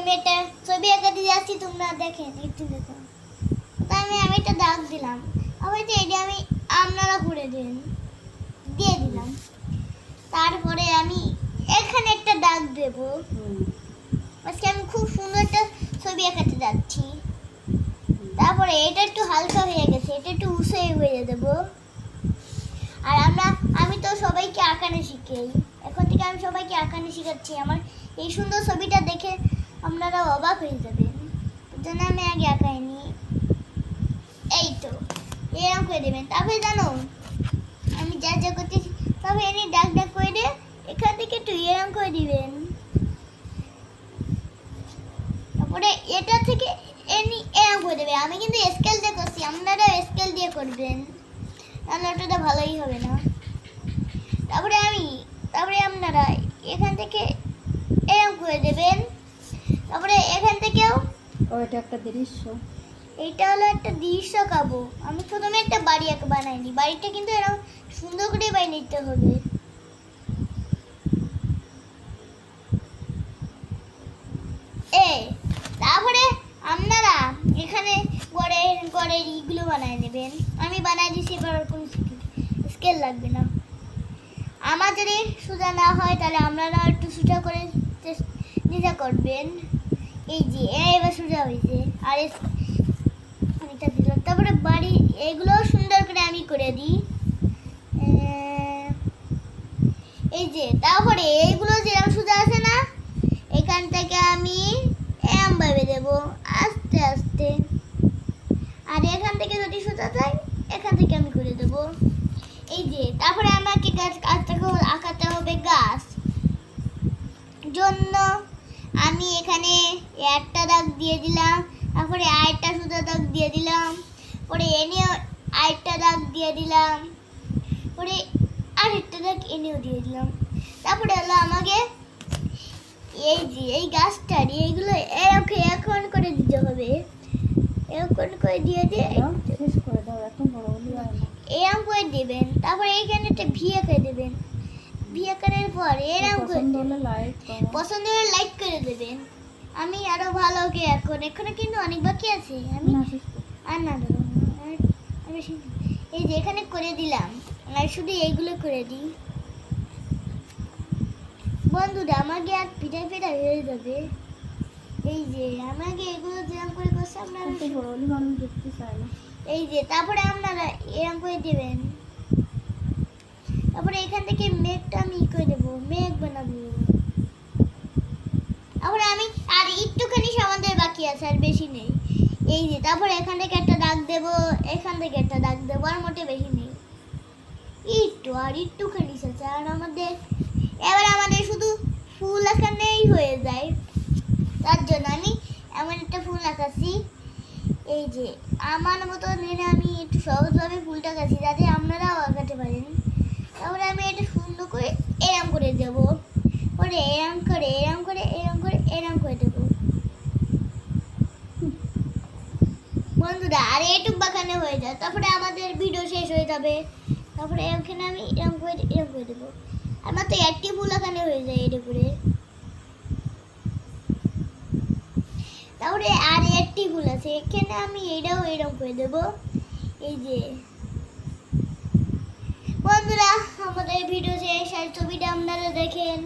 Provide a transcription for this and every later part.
আমি একটা ছবি আঁকাতে যাচ্ছি, তোমরা দেখেন একটু দেখো। তাই আমি একটা দাগ দিলাম, আবার এটা আমি আপনারা করে দিয়ে দিলাম। তারপরে আমি এখানে একটা দাগ দেব। আজকে আমি খুব সুন্দর একটা ছবি আঁকাতে যাচ্ছি। তারপরে এটা একটু হালকা হয়ে গেছে, এটা একটু উঁচু হয়ে দেব। আর আমি তো সবাইকে আঁকানো শিখাই, এখন থেকে আমি সবাইকে আঁকানো শিখাচ্ছি। আমার এই সুন্দর ছবিটা দেখে আপনারা অবাক হয়ে যাবেন, জন্য আমি আগে আঁকাইনি। এই তো এরকম করে দেবেন। তারপরে জানো আমি যা যা করতেছি, তবে এনে ডাক ডাক করে দিয়ে এখান থেকে একটু এরকম করে দিবেন। তারপরে এটা থেকে এনি এরকম করে দেবে। আমি কিন্তু স্কেল দিয়ে করছি, আপনারা স্কেল দিয়ে করবেন, তাহলে ওটা ভালোই হবে না। তারপরে আপনারা এখান থেকে এরকম করে দেবেন। তারপরে এখান থেকেও এটা একটা দৃশ্য, এইটা হলো একটা দৃশ্য আঁকাবো। আমি প্রথমে একটা বাড়ি বানাইনি, বাড়িটা কিন্তু এরকম সুন্দর করে বানিয়ে নিতে হবে। তারপরে আপনারা এখানে গড়ের ইগুলো বানায় নেবেন। আমি বানাই দিচ্ছি, এবার কোনো স্কেল লাগবে না। আমার যদি সোজা না হয় তাহলে আপনারা একটু সোজা করে চেষ্টা করবেন। এই যে এবার সোজা হয়েছে। আর এটা দিলাম। তারপরে বাড়ি এগুলো সুন্দর করে আমি করে দিই। এই যে তারপরে এইগুলো যেরকম সোজা আছে না, এখান থেকে আমি এম ভাবে দেবো আস্তে আস্তে। আর এখান থেকে যদি সোজা যায়, এখান থেকে আমি করে দেবো। এই যে তারপরে আমাকে আঁকাতে হবে গাছ জন্য। আমি এখানে একটা দাগ দিয়ে দিলাম, তারপরে আরেকটা সোজা দাগ দিয়ে দিলাম, পরে এনেও আরেকটা দাগ দিয়ে দিলাম, পরে আরেকটা দাগ এনেও দিয়ে দিলাম। তারপরে হলো আমাকে এই যে এই গাছটার এইগুলো এখন করে দিতে হবে। এখন করে দিয়ে শেষ করে দাও, এত বড় হলে আর না। এরকম করে দেবেন। তারপরে এইখানে একটা ভি আঁকে দেবেন। ভি আঁকানোর পর এরকম করে পছন্দ হলে লাইক করে দেবেন। আমি আরো ভালো করে এখানে কিন্তু অনেক বাকি আছে। আমি আর না দেবো, এই যে এখানে করে দিলাম। আর শুধু এইগুলো করে দিই বন্ধুরা, আমাকে আর পিঠা হয়ে যাবে। এই যে আমাকে এগুলো যেরকম করে করছে আপনারা দেখতে চাই না। এই যে তারপরে আপনারা এরকম করে দেবেন। তারপরে এখান থেকে মেঘটা আমি করে দেবো, মেঘ বানাবো। তারপরে আমি আর একটুখানি আমাদের বাকি আছে, আর বেশি নেই। এই যে তারপরে এখান থেকে একটা দাগ দেবো, এখান থেকে একটা দাগ দেবো, আর মোটে বেশি নেই, একটুখানি আছে। আর এবার আমাদের শুধু ফুল আঁকানেই হয়ে যায়। তার জন্য আমি এমন একটা ফুল আঁকাচ্ছি। এই যে আমার মতো নিয়ে আমি একটু সহজভাবে ফুলটা আঁকাচ্ছি, যাতে আপনারাও আঁকাতে পারেন। তারপরে আমি এটা সুন্দর করে এরম করে দেবো, পরে এরম করে দেবো বন্ধুরা। আর এইটুকু বাঁকানো হয়ে যায়, তারপরে আমাদের ভিডিও শেষ হয়ে যাবে। তারপরে এখানে আমি এরম করে দেবো। আমার তো একটি ফুল আঁকানো হয়ে যায় এটা করে। তারপরে আর একটি ফুল আছে, এখানে আমি এটাও এরকম করে দেবো। এই যে বন্ধুরা, আমাদের ভিডিও শেষ। আর ছবিটা আপনারা দেখেন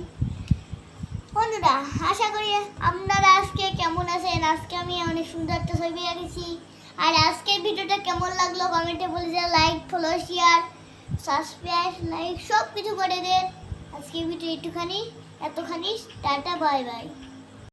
বন্ধুরা। আশা করি আপনারা আজকে কেমন আছেন। আজকে আমি অনেক সুন্দর একটা ছবি আঁকেছি। আর আজকের ভিডিওটা কেমন লাগলো কমেন্টে বলে যান। Like, follow, share, subscribe, like সব কিছু করে দেন। আজকের ভিডিও এতখানি। Tata, bye bye.